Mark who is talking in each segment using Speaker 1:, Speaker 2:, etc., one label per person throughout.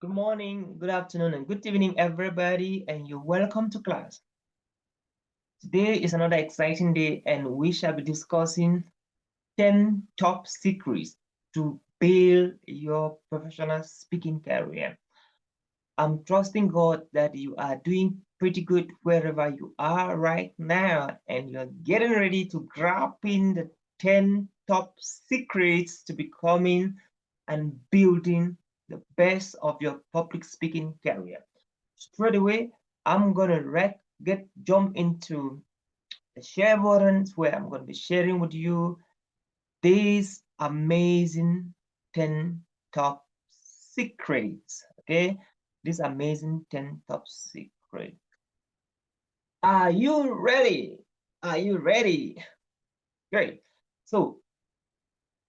Speaker 1: Good morning, good afternoon, and good evening, everybody, and you're welcome to class. Today is another exciting day, and we shall be discussing 10 top secrets to build your professional speaking career. I'm trusting God that you are doing pretty good wherever you are right now, and you're getting ready to grab in the 10 top secrets to becoming and building the best of your public speaking career. Straight away, I'm gonna jump into the share buttons where I'm gonna be sharing with you these amazing 10 top secrets. Okay, these amazing 10 top secrets. Are you ready? Are you ready? Great. So,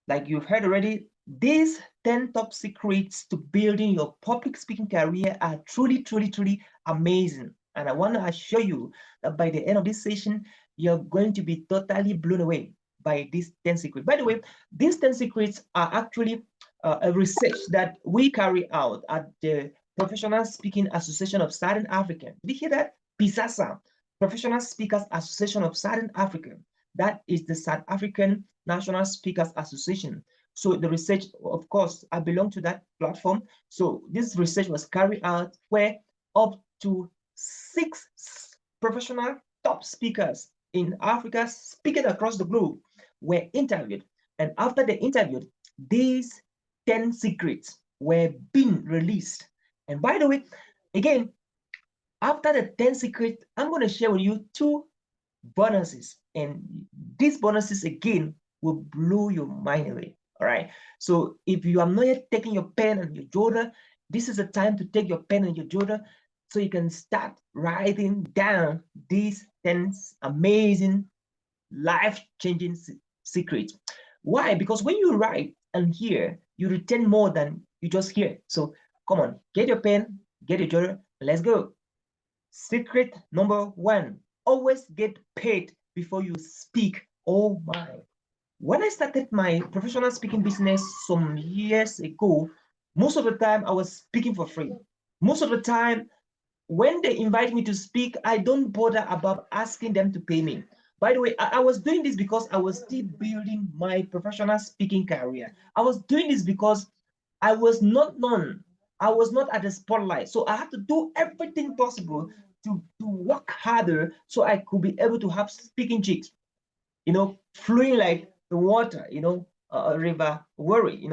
Speaker 1: like you've heard already, these 10 top secrets to building your public speaking career are truly amazing. And I want to assure you that by the end of this session, you're going to be totally blown away by these 10 secrets. By the way, these 10 secrets are actually a research that we carry out at the Professional Speaking Association of Southern Africa. Did you hear that? PISASA, Professional Speakers Association of Southern Africa. That is the South African National Speakers Association. So the research, of course, I belong to that platform. So this research was carried out where up to 6 professional top speakers in Africa speaking across the globe were interviewed. And after they interviewed, these 10 secrets were being released. And by the way, again, after the 10 secrets, I'm going to share with you 2 bonuses. And these bonuses, again, will blow your mind away. All right. So if you are not yet taking your pen and your journal, this is the time to take your pen and your journal so you can start writing down these 10 amazing, life-changing secrets. Why? Because when you write and hear, you retain more than you just hear. So come on, get your pen, get your journal, let's go. Secret number 1, always get paid before you speak. Oh my. When I started my professional speaking business some years ago, most of the time I was speaking for free. Most of the time, when they invite me to speak, I don't bother about asking them to pay me. By the way, I was doing this because I was still building my professional speaking career. I was doing this because I was not known. I was not at the spotlight. So I had to do everything possible to work harder so I could be able to have speaking gigs, flowing like the water, a river worry,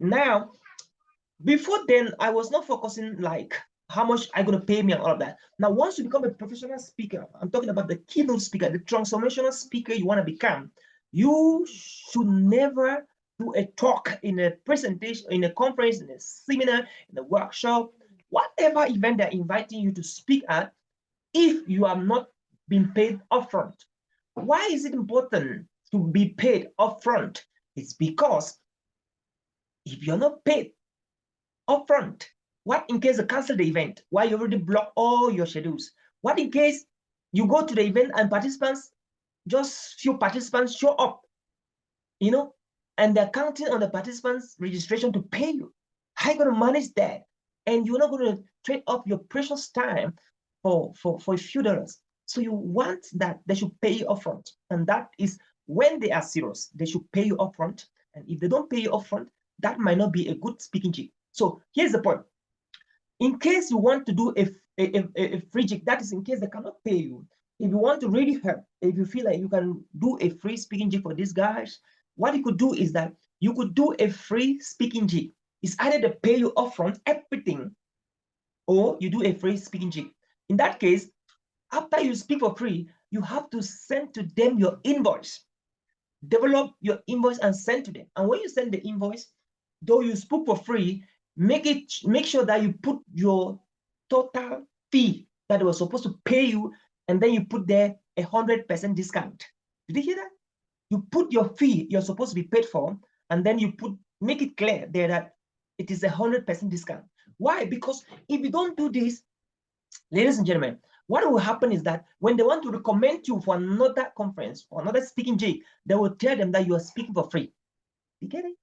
Speaker 1: Now, before then, I was not focusing like how much are going to pay me and all of that. Now, once you become a professional speaker, I'm talking about the keynote speaker, the transformational speaker you want to become, you should never do a talk in a presentation, in a conference, in a seminar, in a workshop, whatever event they're inviting you to speak at, if you are not being paid upfront. Why is it important to be paid upfront? It's because if you're not paid upfront, what in case they cancel the event? Why you already block all your schedules? What in case you go to the event and just few participants show up, and they're counting on the participants' registration to pay you? How are you going to manage that? And you're not going to trade up your precious time for a few dollars. So you want that they should pay you upfront. And that is when they are serious, they should pay you upfront. And if they don't pay you upfront, that might not be a good speaking gig. So here's the point. In case you want to do a free gig, that is in case they cannot pay you. If you want to really help, if you feel like you can do a free speaking gig for these guys, what you could do is that you could do a free speaking gig. It's either they pay you upfront everything, or you do a free speaking gig. In that case, after you speak for free, you have to send to them your invoice. Develop your invoice and send to them. And when you send the invoice, though you spoke for free, make sure that you put your total fee that they were supposed to pay you, and then you put there 100% discount. Did you hear that? You put your fee you're supposed to be paid for, and then you make it clear there that it is 100% discount. Why? Because if you don't do this, ladies and gentlemen, what will happen is that when they want to recommend you for another conference or another speaking gig, they will tell them that you are speaking for free. You get it?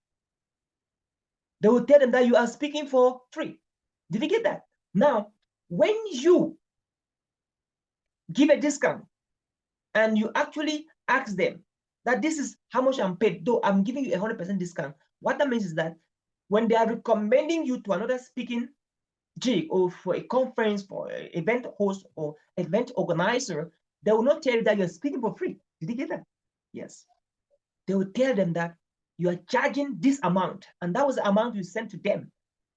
Speaker 1: They will tell them that you are speaking for free. Did you get that? Now, when you give a discount and you actually ask them that this is how much I'm paid, though I'm giving you 100% discount, what that means is that when they are recommending you to another speaking gig or for a conference, for an event host or event organizer, they will not tell you that you're speaking for free. Did you get that? Yes. They will tell them that you are charging this amount, and that was the amount you sent to them,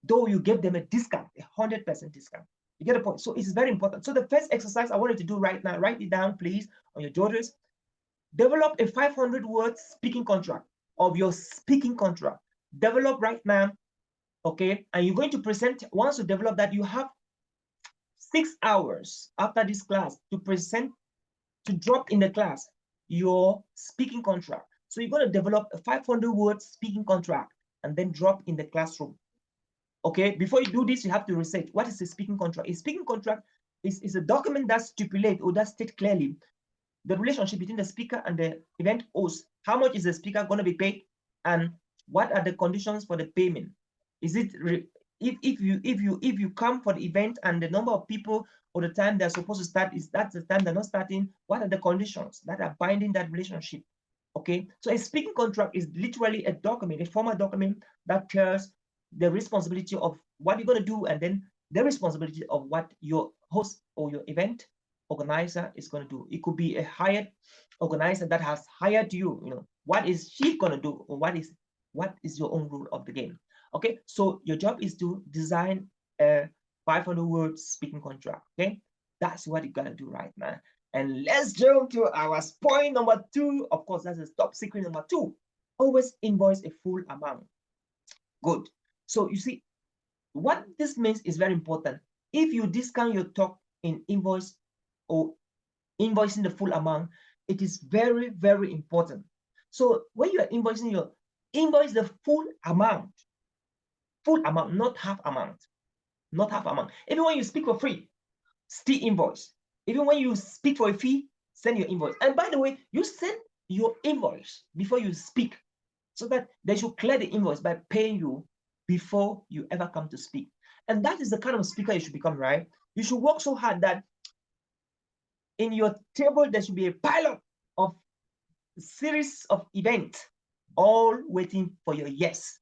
Speaker 1: though you gave them a discount, 100% discount. You get the point? So it's very important. So the first exercise I wanted to do right now, write it down, please, on your joters. Develop a 500-word speaking contract of your speaking contract. Develop right now, okay? And you're going to present, once you develop that, you have 6 hours after this class to present, to drop in the class your speaking contract. So you're going to develop a 500-word speaking contract and then drop in the classroom. Okay, before you do this, you have to research what is a speaking contract. A speaking contract is a document that stipulates or that states clearly the relationship between the speaker and the event host. How much is the speaker going to be paid, and what are the conditions for the payment? Is it if you come for the event and the number of people or the time they're supposed to start is that's the time they're not starting? What are the conditions that are binding that relationship? Okay, so a speaking contract is literally a document, a formal document that tells the responsibility of what you're going to do, and then the responsibility of what your host or your event organizer is going to do. It could be a hired organizer that has hired you. You know, what is she going to do, or what is your own rule of the game? Okay, so your job is to design a 500-word speaking contract. Okay, that's what you got to do right now. And let's jump to our point number 2. Of course, that's the top secret number 2. Always invoice a full amount. Good. So you see, what this means is very important. If you discount your talk in invoice or invoicing the full amount, it is very, very important. So when you are invoicing, your invoice the full amount, not half amount, not half amount. Even when you speak for free, still invoice. Even when you speak for a fee, send your invoice. And by the way, you send your invoice before you speak, so that they should clear the invoice by paying you before you ever come to speak. And that is the kind of speaker you should become, right? You should work so hard that in your table, there should be a pile of a series of events, all waiting for your yes.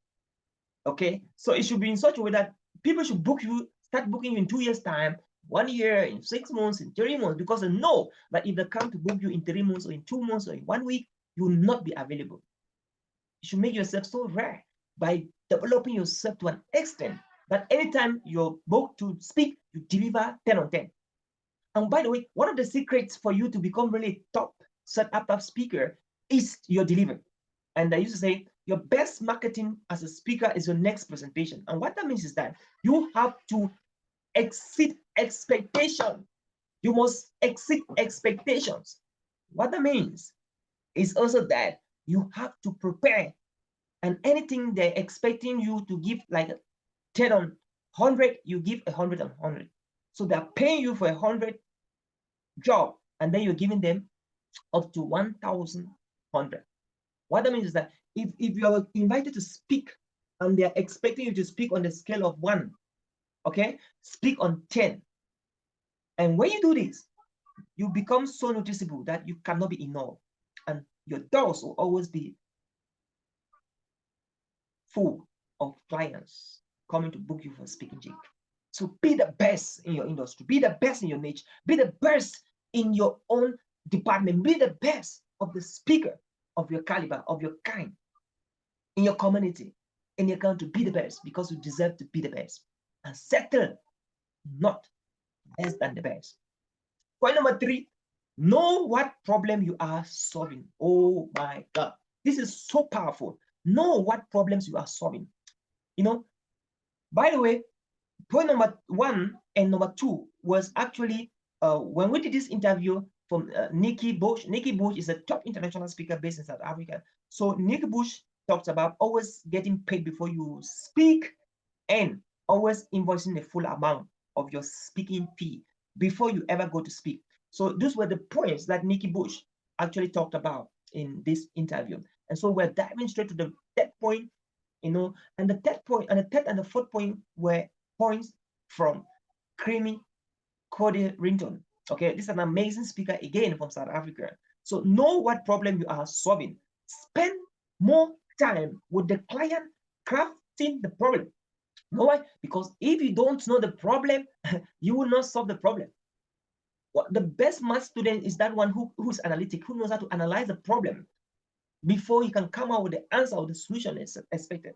Speaker 1: Okay, so it should be in such a way that people should book you, start booking you in 2 years' time, 1 year, in 6 months, in 3 months, because they know that if they come to book you in 3 months or in 2 months or in 1 week, you will not be available. You should make yourself so rare by developing yourself to an extent that anytime you're booked to speak, you deliver 10 on 10. And by the way, one of the secrets for you to become really top set up speaker is your delivery. And I used to say, your best marketing as a speaker is your next presentation. And what that means is that you have to exceed expectation. You must exceed expectations. What that means is also that you have to prepare, and anything they're expecting you to give like 10 on 100, you give 100 on 100. So they're paying you for 100 job, and then you're giving them up to 1,100. What that means is that if you are invited to speak and they're expecting you to speak on the scale of 1, okay, speak on 10. And when you do this, you become so noticeable that you cannot be ignored, and your doors will always be full of clients coming to book you for a speaking gig. So be the best in your industry, be the best in your niche, be the best in your own department, be the best of the speaker of your caliber, of your kind, in your community, in your country. Be the best, because you deserve to be the best, and settle not less than the best. Point number 3, know what problem you are solving. Oh my God, this is so powerful. Know what problems you are solving. You know, by the way, point number 1 and number 2 was actually when we did this interview from Nikki Bush. Nikki Bush is a top international speaker based in South Africa. So Nikki Bush talks about always getting paid before you speak, and always invoicing the full amount of your speaking fee before you ever go to speak. So those were the points that Nikki Bush actually talked about in this interview. And so we're diving straight to the third point, you know, and the third point and the third and the fourth point were points from Creamy Cody Rington. Okay, this is an amazing speaker again from South Africa. So know what problem you are solving. Spend more time with the client crafting the problem. Know why? Because if you don't know the problem, you will not solve the problem. The best math student is that one who's analytic, who knows how to analyze the problem before he can come out with the answer or the solution is expected.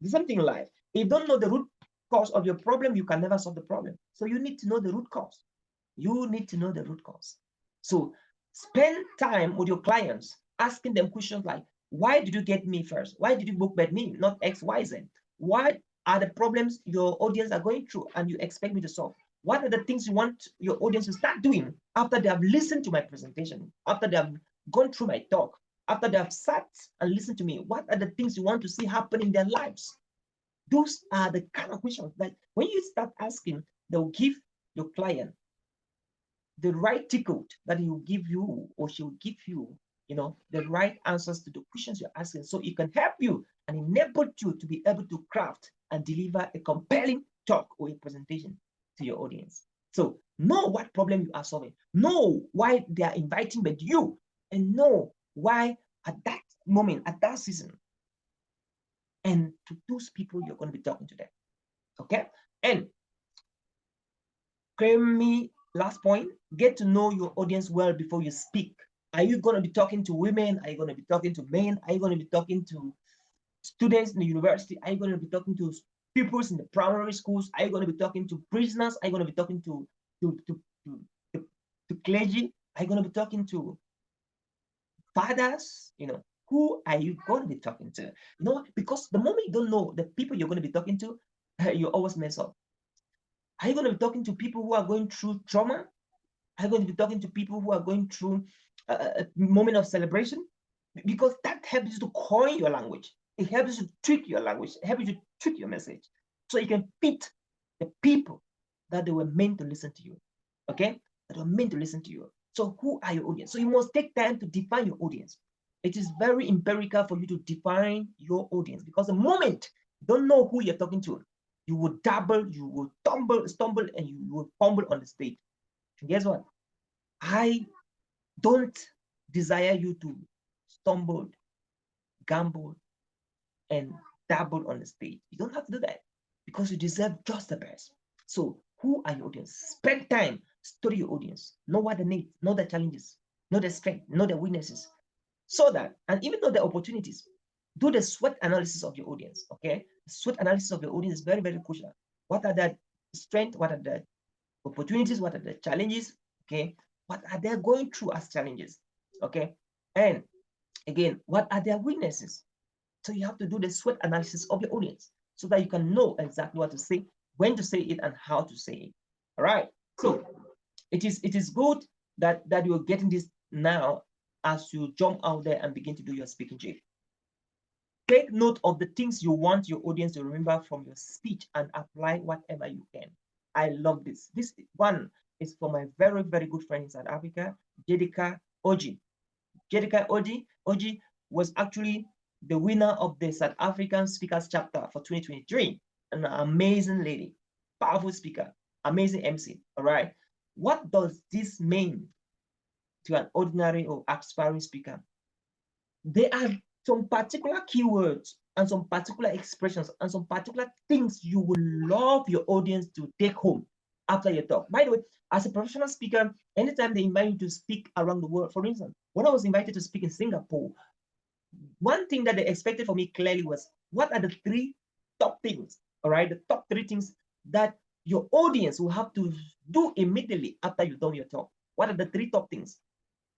Speaker 1: The same thing in life. If you don't know the root cause of your problem, you can never solve the problem. So you need to know the root cause. You need to know the root cause. So spend time with your clients, asking them questions like, why did you get me first? Why did you book with me, not X, Y, Z? What are the problems your audience are going through and you expect me to solve? What are the things you want your audience to start doing after they have listened to my presentation, after they have gone through my talk, after they have sat and listened to me? What are the things you want to see happen in their lives? Those are the kind of questions that when you start asking, they'll give your client the right ticket that he will give you or she will give you, the right answers to the questions you're asking. So it can help you and enable you to be able to craft and deliver a compelling talk or a presentation to your audience. So know what problem you are solving, know why they are inviting with you, and know why at that moment, at that season, and to those people you're going to be talking to them. Okay? And me last point, get to know your audience well before you speak. Are you going to be talking to women? Are you going to be talking to men? Are you going to be talking to students in the university? Are you going to be talking to pupils in the primary schools? Are you going to be talking to prisoners? Are you going to be talking to clergy? Are you going to be talking to fathers? Who are you going to be talking to? Because the moment you don't know the people you're going to be talking to, you always mess up. Are you going to be talking to people who are going through trauma? Are you going to be talking to people who are going through a moment of celebration? Because that helps you to coin your language. It helps you to tweak your language. It helps you to tweak your message. So you can fit the people that they were meant to listen to you. Okay? That were meant to listen to you. So who are your audience? So you must take time to define your audience. It is very empirical for you to define your audience, because the moment you don't know who you're talking to, you will dabble, you will stumble, and you will fumble on the stage. And guess what? I don't desire you to stumble, gamble, and dabble on the stage. You don't have to do that, because you deserve just the best. So who are your audience? Spend time, study your audience, know what they need, know the challenges, know their strength, know their weaknesses, so that, and even though the opportunities, do the SWOT analysis of your audience. Okay, the SWOT analysis of your audience is very, very crucial. What are the strengths? What are the opportunities? What are the challenges? Okay, what are they going through as challenges? Okay, and again, what are their weaknesses? So you have to do the SWOT analysis of your audience so that you can know exactly what to say, when to say it, and how to say it. All right. So it is good that you're getting this now as you jump out there and begin to do your speaking job. Take note of the things you want your audience to remember from your speech and apply whatever you can. I love this. This one is for my very, very good friend in South Africa, Jedika Oji. Jedika Oji was actually the winner of the South African Speakers Chapter for 2023. An amazing lady, powerful speaker, amazing MC. All right. What does this mean to an ordinary or aspiring speaker? There are some particular keywords and some particular expressions and some particular things you will love your audience to take home after your talk. By the way, as a professional speaker, anytime they invite you to speak around the world, for instance, when I was invited to speak in Singapore, one thing that they expected from me clearly was, what are the 3 top things, all right, the top 3 things that your audience will have to do immediately after you've done your talk? What are the 3 top things?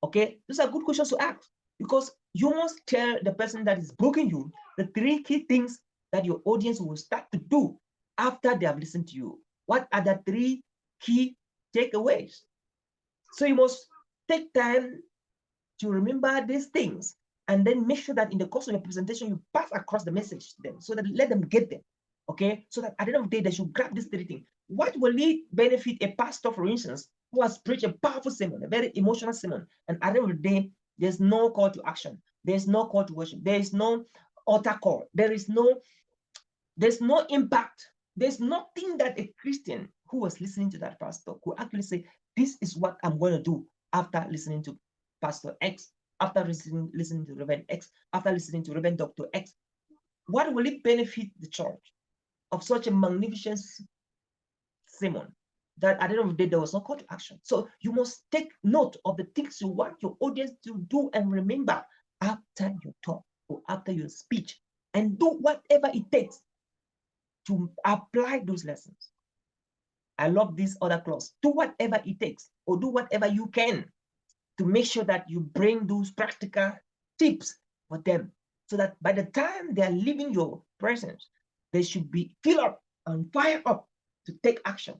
Speaker 1: Okay, those are good questions to ask, because you must tell the person that is booking you the 3 key things that your audience will start to do after they have listened to you. What are the 3 key takeaways? So you must take time to remember these things, and then make sure that in the course of your presentation, you pass across the message to them, so that let them get them. Okay, so that at the end of the day, they should grab these 3 things. What will it benefit a pastor, for instance, who has preached a powerful sermon, a very emotional sermon, and at the end of the day, there's no call to action, there's no call to worship, there is no altar call, there's no impact There's nothing that a Christian who was listening to that pastor could actually say, this is what I'm going to do after listening to Pastor X, after listening to Reverend X, after listening to Reverend Dr. X. What will it benefit the church of such a magnificent sermon that at the end of the day, there was no call to action? So you must take note of the things you want your audience to do and remember after your talk or after your speech, and do whatever it takes to apply those lessons. I love this other clause. Do whatever it takes, or do whatever you can to make sure that you bring those practical tips for them, so that by the time they are leaving your presence, they should be filled up and fired up to take action.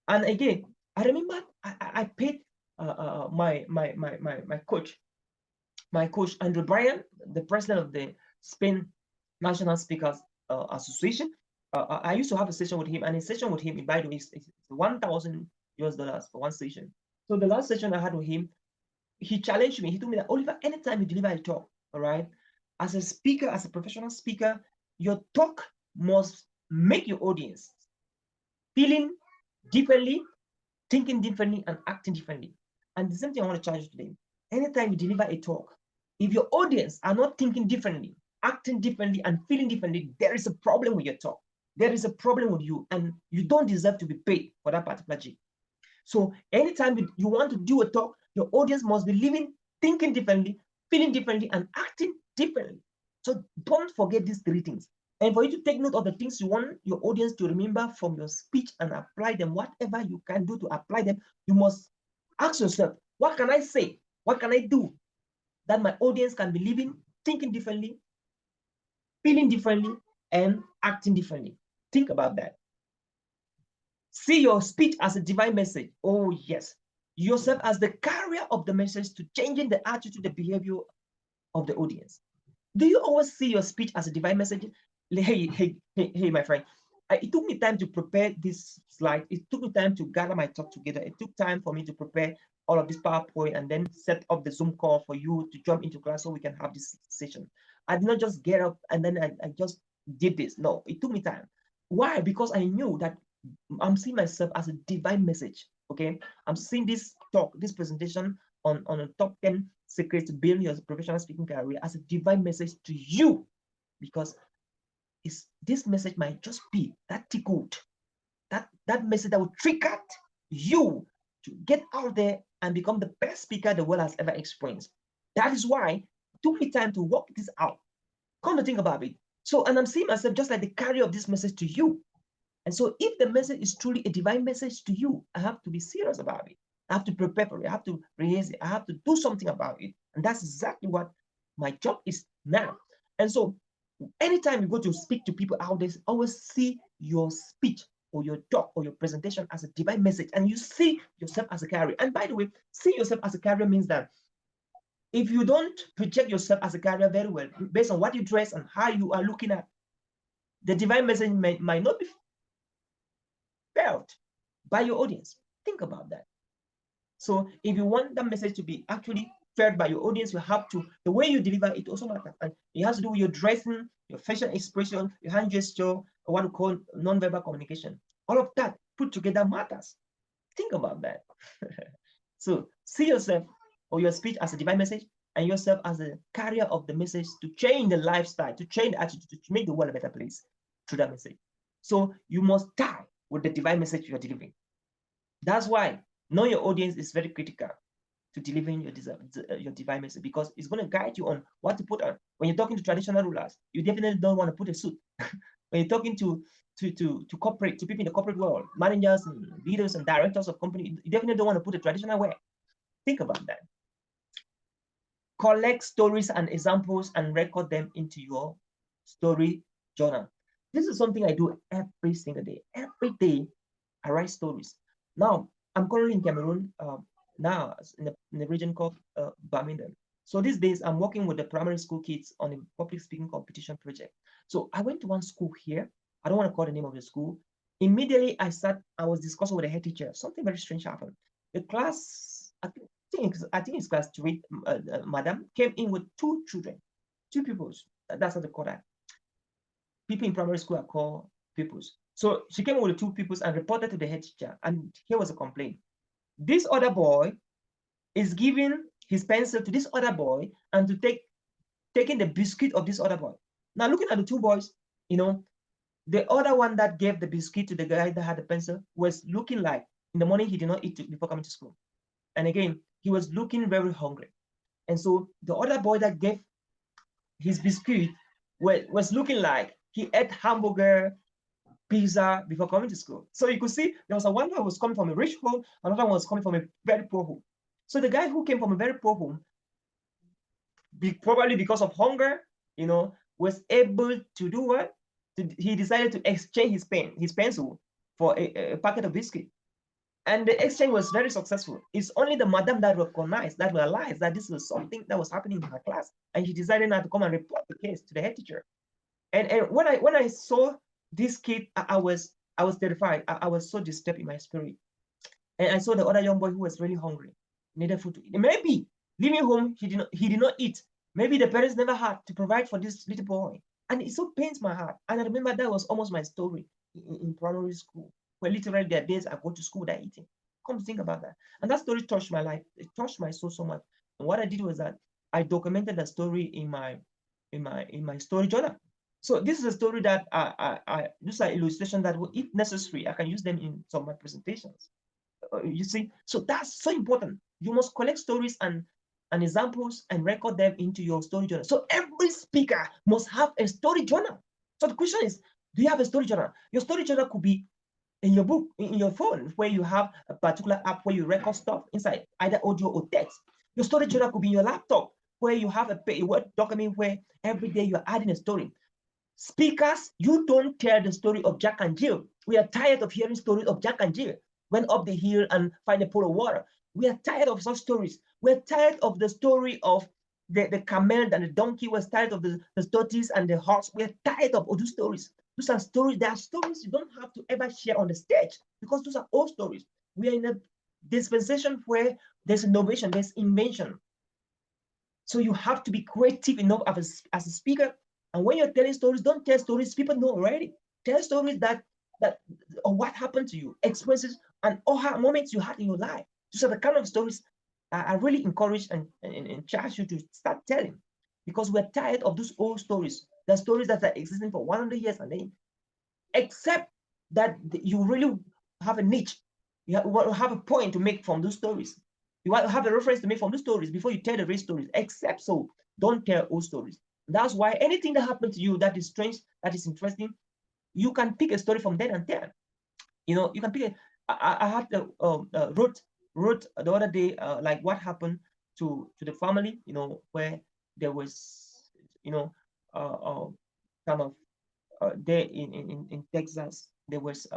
Speaker 1: And again, I remember I paid my coach Andrew Bryan, the president of the Spain National Speakers Association. I used to have a session with him, and a session with him, by the way, is $1,000 for one session. So the last session I had with him, he challenged me. He told me that, Oliver, anytime you deliver a talk, all right, as a speaker, as a professional speaker, your talk must make your audience feeling differently, thinking differently, and acting differently. And the same thing I want to challenge you today. Anytime you deliver a talk, if your audience are not thinking differently, acting differently, and feeling differently, there is a problem with your talk. There is a problem with you, and you don't deserve to be paid for that particular gig. So anytime you want to do a talk, your audience must be living, thinking differently, feeling differently, and acting differently. So don't forget these three things. And for you to take note of the things you want your audience to remember from your speech and apply them, whatever you can do to apply them, you must ask yourself, what can I say? What can I do that my audience can be living, thinking differently, feeling differently, and acting differently? Think about that. See your speech as a divine message. Oh, yes. Yourself as the carrier of the message to changing the attitude, the behavior of the audience. Do you always see your speech as a divine message? Hey, my friend. It took me time to prepare this slide. It took me time to gather my talk together. It took time for me to prepare all of this PowerPoint and then set up the Zoom call for you to jump into class so we can have this session. I did not just get up and then I just did this. No, it took me time. Why? Because I knew that I'm seeing myself as a divine message. Okay, I'm seeing this talk, this presentation on a top 10 secrets to build your professional speaking career as a divine message to you, because this message might just be that tickled, that message that will trigger you to get out there and become the best speaker the world has ever experienced. That is why it took me time to work this out. Come to think about it. So, and I'm seeing myself just like the carrier of this message to you. And so if the message is truly a divine message to you, I have to be serious about it. I have to prepare for it. I have to raise it. I have to do something about it. And that's exactly what my job is now. And so anytime you go to speak to people out there, always see your speech or your talk or your presentation as a divine message, and you see yourself as a carrier. And by the way, see yourself as a carrier means that if you don't project yourself as a carrier very well, based on what you dress and how you are looking at, the divine message might not be felt by your audience. Think about that. So if you want that message to be actually felt by your audience, you have to, the way you deliver it also matters. And it has to do with your dressing, your facial expression, your hand gesture, or what we call non-verbal communication. All of that put together matters. Think about that. So see yourself or your speech as a divine message, and yourself as a carrier of the message to change the lifestyle, to change the attitude, to make the world a better place through that message. So you must tie with the divine message you're delivering. That's why knowing your audience is very critical to delivering your divine message, because it's going to guide you on what to put on. When you're talking to traditional rulers, you definitely don't want to put a suit. When you're talking to corporate, to people in the corporate world, managers and leaders and directors of company, you definitely don't want to put a traditional wear. Think about that. Collect stories and examples and record them into your story journal. This is something I do every single day. Every day, I write stories. Now, I'm currently in Cameroon, now in the region called Birmingham. So these days, I'm working with the primary school kids on a public speaking competition project. So I went to one school here. I don't want to call the name of the school. Immediately, I was discussing with the head teacher. Something very strange happened. The class, I think it's class 3, madam, came in with 2 children, 2 pupils. That's what they call that. People in primary school are called pupils. So she came with the two people and reported to the head teacher. And here was a complaint. This other boy is giving his pencil to this other boy and to taking the biscuit of this other boy. Now looking at the two boys, you know, the other one that gave the biscuit to the guy that had the pencil was looking like in the morning he did not eat before coming to school. And again, he was looking very hungry. And so the other boy that gave his biscuit was looking like he ate hamburger, pizza before coming to school. So you could see there was one who was coming from a rich home, another one was coming from a very poor home. So the guy who came from a very poor home, probably because of hunger, was able to do what? He decided to exchange his pencil for a packet of biscuit. And the exchange was very successful. It's only the madam that recognized, that realized that this was something that was happening in her class. And she decided not to come and report the case to the head teacher. And when I saw this kid, I was terrified. I was so disturbed in my spirit. And I saw the other young boy who was really hungry, needed food to eat. Maybe leaving home, he did not eat. Maybe the parents never had to provide for this little boy. And it so pains my heart. And I remember that was almost my story in primary school, where literally there are days I go to school without eating. Come to think about that. And that story touched my life. It touched my soul so much. And what I did was that I documented the story in my story journal. So this is a story that these are illustrations that, if necessary, I can use them in some of my presentations. You see, so that's so important. You must collect stories and examples and record them into your story journal. So every speaker must have a story journal. So the question is, do you have a story journal? Your story journal could be in your book, in your phone, where you have a particular app where you record stuff inside, either audio or text. Your story journal could be in your laptop, where you have a Word document where every day you're adding a story. Speakers, you don't tell the story of Jack and Jill. We are tired of hearing stories of Jack and Jill went up the hill and find a pool of water. We are tired of such stories. We're tired of the story of the camel and the donkey. We're tired of the tortoise and the horse. We're tired of all those stories. Those are stories. There are stories you don't have to ever share on the stage, because those are old stories. We are in a dispensation where there's innovation, there's invention. So you have to be creative enough as a speaker. And when you're telling stories, don't tell stories people know already. Tell stories that or what happened to you, experiences and aha moments you had in your life. Those are the kind of stories I really encourage and charge you to start telling, because we're tired of those old stories, the stories that are existing for 100 years and then, except that you really have a niche, you have a point to make from those stories. You want to have a reference to make from those stories before you tell the real stories. Except so, don't tell old stories. That's why anything that happened to you that is strange, that is interesting, you can pick a story from then and there. You can pick it. I had wrote the other day, like what happened to the family, where there was, kind of there in Texas, there was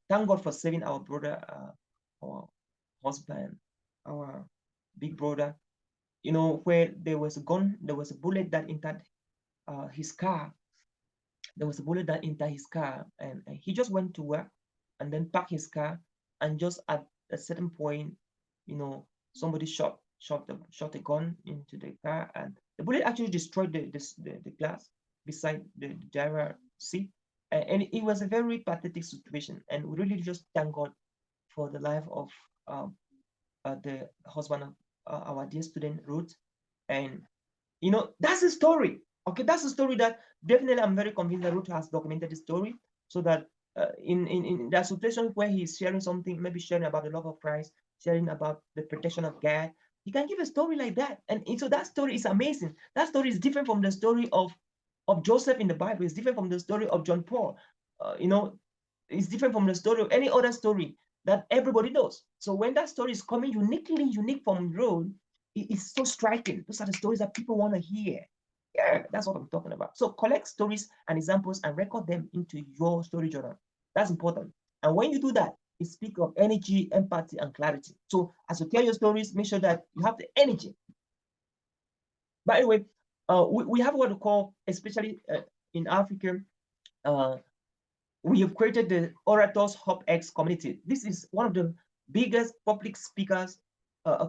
Speaker 1: thank God for saving our brother, our husband, our big brother, where there was a gun, there was a bullet that entered his car. There was a bullet that entered his car, and he just went to work and then parked his car, and just at a certain point, somebody shot a gun into the car, and the bullet actually destroyed the glass beside the driver seat. And it was a very pathetic situation, and we really just thank God for the life of the husband of our dear student Ruth. And that's a story. Okay, that's a story that definitely I'm very convinced that Ruth has documented the story, so that in that situation where he's sharing something, maybe sharing about the love of Christ, sharing about the protection of God, he can give a story like that. And so that story is amazing. That story is different from the story of Joseph in the Bible. It's different from the story of John Paul. It's different from the story of any other story that everybody knows. So when that story is coming unique from road, it's so striking. Those are the stories that people want to hear. Yeah, that's what I'm talking about. So collect stories and examples and record them into your story journal. That's important. And when you do that, it speaks of energy, empathy, and clarity. So as you tell your stories, make sure that you have the energy. By the way, we have what we call, especially in Africa, we have created the Orators Hub X community. This is one of the biggest public speakers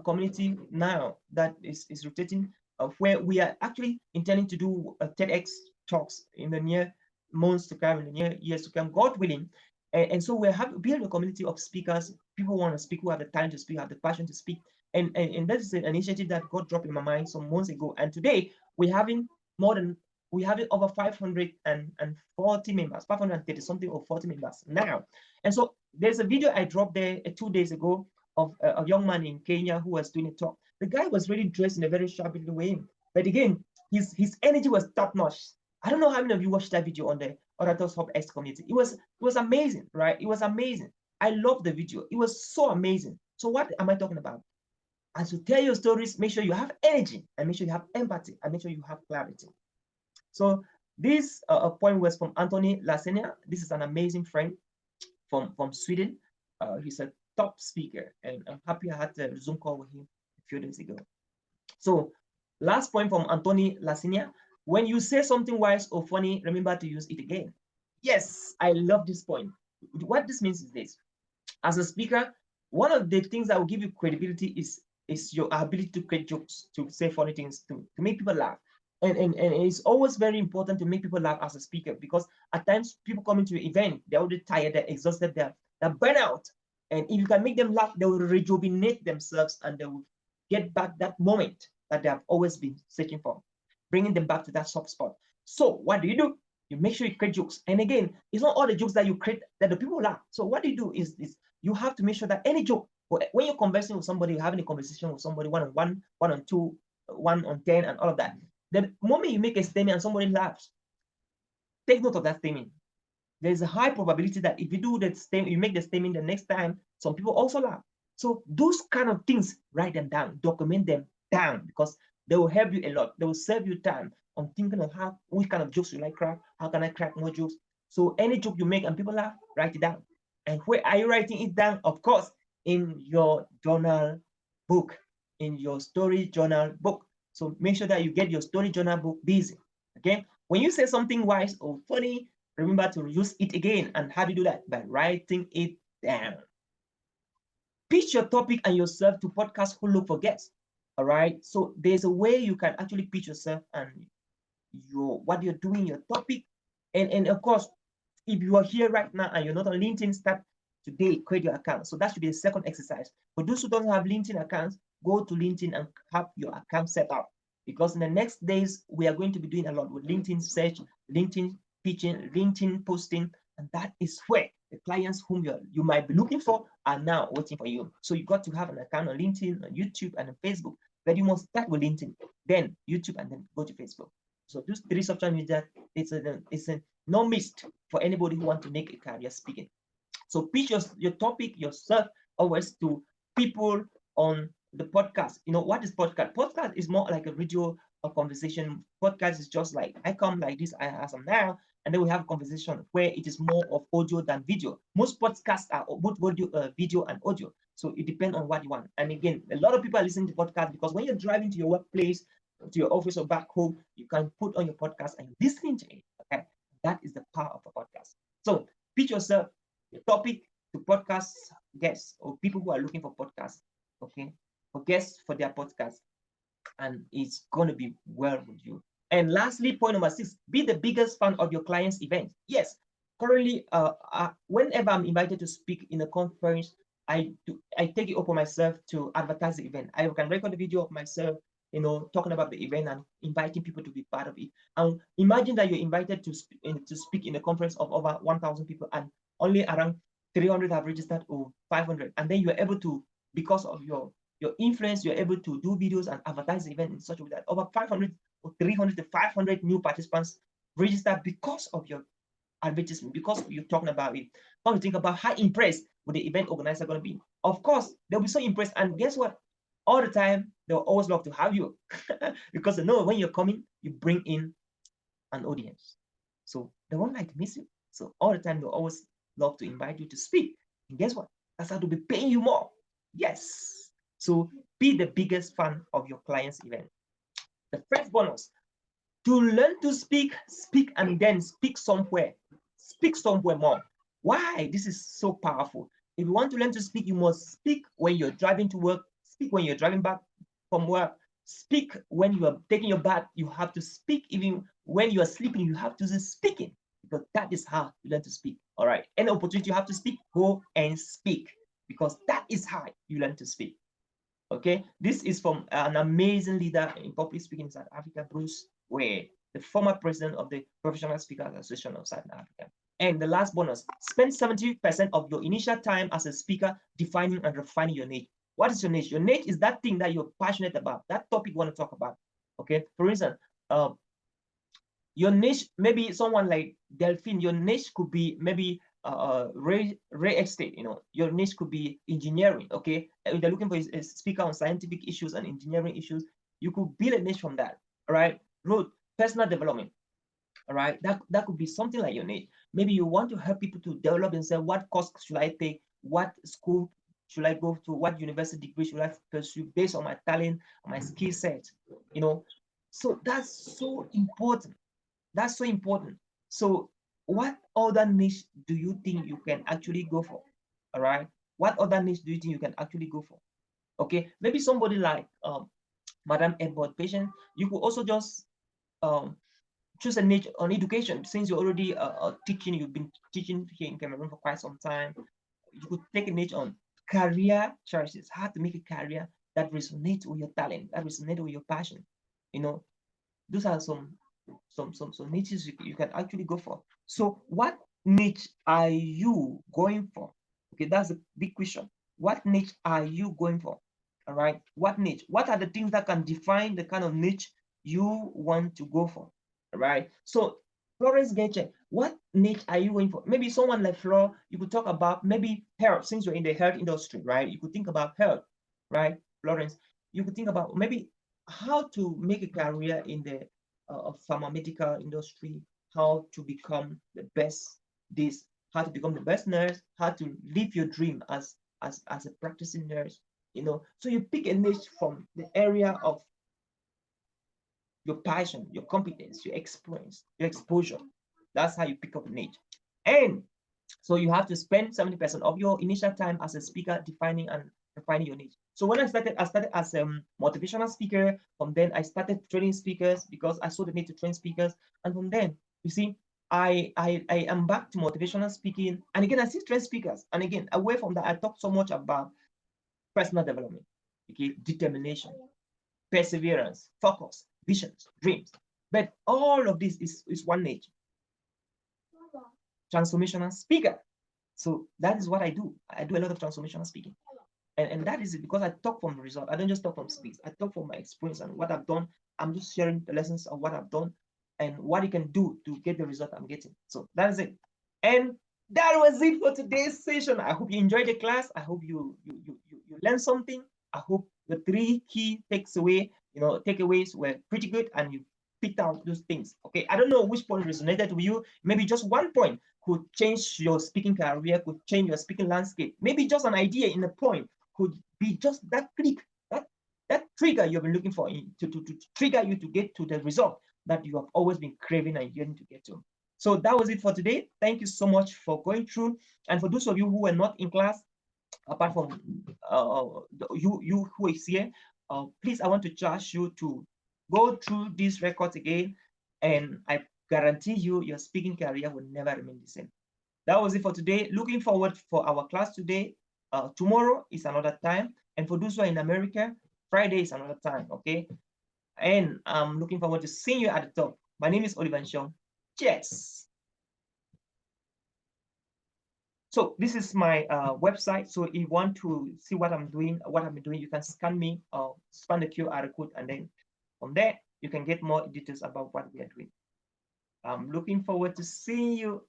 Speaker 1: community now that is rotating, where we are actually intending to do TEDx talks in the near months to come, in the near years to come, God willing. And so we have built a community of speakers. People want to speak, who have the talent to speak, have the passion to speak. And that is an initiative that God dropped in my mind some months ago. And today we're having over 540 members, 530 something or 40 members now. And so there's a video I dropped there 2 days ago of a young man in Kenya who was doing a talk. The guy was really dressed in a very sharp way, but again, his energy was top notch. I don't know how many of you watched that video on the Orators Hub X community. It was amazing, right? It was amazing. I love the video. It was so amazing. So what am I talking about? As you tell your stories, make sure you have energy, and make sure you have empathy, and make sure you have clarity. So this point was from Anthony Lasenia. This is an amazing friend from Sweden. He's a top speaker, and I'm happy I had a Zoom call with him a few days ago. So last point from Anthony Lasenia: when you say something wise or funny, remember to use it again. Yes, I love this point. What this means is this: as a speaker, one of the things that will give you credibility is your ability to create jokes, to say funny things, to make people laugh. And it's always very important to make people laugh as a speaker, because at times people come into an event, they're already tired, they're exhausted, they're burnt out. And if you can make them laugh, they will rejuvenate themselves, and they will get back that moment that they have always been searching for, bringing them back to that soft spot. So what do? You make sure you create jokes. And again, it's not all the jokes that you create that the people laugh. So what do is you have to make sure that any joke, when you're conversing with somebody, you're having a conversation with somebody, one-on-one, one-on-two, 1-on-10, and all of that, the moment you make a statement and somebody laughs, take note of that statement. There's a high probability that if you do that statement, you make the statement the next time, some people also laugh. So those kind of things, write them down, document them down, because they will help you a lot. They will save you time on thinking of which kind of jokes you like crack, how can I crack more jokes. So any joke you make and people laugh, write it down. And where are you writing it down? Of course, in your journal book, in your story journal book. So make sure that you get your story journal book busy. Okay. When you say something wise or funny, remember to use it again. And how do you do that? By writing it down. Pitch your topic and yourself to podcasts who look for guests. All right. So there's a way you can actually pitch yourself and what you're doing, your topic. And of course, if you are here right now and you're not on LinkedIn, start today, create your account. So that should be the second exercise. For those who don't have LinkedIn accounts, go to LinkedIn and have your account set up, because in the next days, we are going to be doing a lot with LinkedIn search, LinkedIn pitching, LinkedIn posting, and that is where the clients whom you might be looking for are now waiting for you. So you got to have an account on LinkedIn, on YouTube, and on Facebook, but you must start with LinkedIn, then YouTube, and then go to Facebook. So those 3 social media, it's a no missed for anybody who wants to make a career speaking. So pitch your topic yourself always to people on the podcast. You know, what is podcast? Podcast is more like a video or conversation. Podcast is just like I come like this, as I'm now, and then we have a conversation where it is more of audio than video. Most podcasts are both video and audio. So it depends on what you want. And again, a lot of people are listening to podcasts because when you're driving to your workplace, to your office or back home, you can put on your podcast and you're listening to it. Okay, that is the power of a podcast. So pitch yourself, your topic, to podcast guests or people who are looking for podcasts. Okay, for guests for their podcast, and it's gonna be well with you. And lastly, point number 6: be the biggest fan of your client's event. Yes, currently, whenever I'm invited to speak in a conference, I take it upon myself to advertise the event. I can record a video of myself, talking about the event and inviting people to be part of it. And imagine that you're invited to speak in a conference of over 1,000 people, and only around 300 have registered, or 500, and then you're able to, because of your influence, you're able to do videos and advertise the event in such a way that over 500 or 300 to 500 new participants register because of your advertisement, because you're talking about it. Come to think about how impressed with the event organizer going to be. Of course, they'll be so impressed, and guess what? All the time, they'll always love to have you because they know when you're coming, you bring in an audience. So they won't like to miss you. So all the time, they'll always love to invite you to speak. And guess what? That's how to be paying you more. Yes. So be the biggest fan of your client's event. The first bonus: to learn to speak and then speak somewhere. Speak somewhere more. Why? This is so powerful. If you want to learn to speak, you must speak when you're driving to work, speak when you're driving back from work, speak when you are taking your bath. You have to speak even when you are sleeping. You have to be speaking, because That is how you learn to speak. All right. Any opportunity you have to speak, go and speak, because that is how you learn to speak. Okay. This is from an amazing leader in public speaking in South Africa, Bruce Ware, the former president of the Professional Speakers Association of South Africa. And the last bonus, spend 70% of your initial time as a speaker defining and refining your niche. What is your niche? Your niche is that thing that you're passionate about, that topic you want to talk about. Okay. For instance, your niche, maybe someone like Delphine, your niche could be maybe real estate. Your niche could be engineering. Okay. If they're looking for a speaker on scientific issues and engineering issues, you could build a niche from that. All right. Road, personal development. All right. That could be something like your niche. Maybe you want to help people to develop themselves. What course should I take? What school should I go to? What university degree should I pursue based on my talent, on my skill set? So that's so important. That's so important. So what other niche do you think you can actually go for? All right. What other niche do you think you can actually go for? Okay. Maybe somebody like Madam Edward Patient, you could also just choose a niche on education. Since you're already teaching, you've been teaching here in Cameroon for quite some time. You could take a niche on career choices, how to make a career that resonates with your talent, that resonates with your passion. Those are some niches you can actually go for. So what niche are you going for? Okay, that's a big question. What niche are you going for? All right. What niche? What are the things that can define the kind of niche you want to go for? All right. So Florence Getche, what niche are you going for? Maybe someone like Flo, you could talk about maybe health, since you're in the health industry, right? You could think about health, right? Florence, you could think about maybe how to make a career in the pharmaceutical industry, how to become the best this, how to become the best nurse, how to live your dream as a practicing nurse. So you pick a niche from the area of your passion, your competence, your experience, your exposure. That's how you pick up a niche. And so you have to spend 70% of your initial time as a speaker defining and refining your niche. So when I started as a motivational speaker. From then, I started training speakers because I saw the need to train speakers. And from then, you see, I am back to motivational speaking. And again, I still train speakers. And again, away from that, I talk so much about personal development, okay, determination, perseverance, focus, visions, dreams. But all of this is one niche. Transformational speaker. So that is what I do. I do a lot of transformational speaking. And that is because I talk from the result. I don't just talk from speech. I talk from my experience and what I've done. I'm just sharing the lessons of what I've done and what you can do to get the result I'm getting. So that is it. And that was it for today's session. I hope you enjoyed the class. I hope you learned something. I hope the 3 key takeaways were pretty good and you picked out those things. Okay, I don't know which point resonated with you. Maybe just one point could change your speaking career, could change your speaking landscape. Maybe just an idea in a point could be just that click, that trigger you've been looking for to trigger you to get to the result that you have always been craving and yearning to get to. So that was it for today. Thank you so much for going through. And for those of you who were not in class, apart from you who is here, please, I want to charge you to go through these records again, and I guarantee you your speaking career will never remain the same. That was it for today. Looking forward for our class today. Tomorrow is another time, and for those who are in America, Friday is another time. Okay, and I'm looking forward to seeing you at the top. My name is Oliver Nshom. Cheers. So this is my website. So if you want to see what I'm doing, you can scan me or scan the QR code, and then from there you can get more details about what we are doing. I'm looking forward to seeing you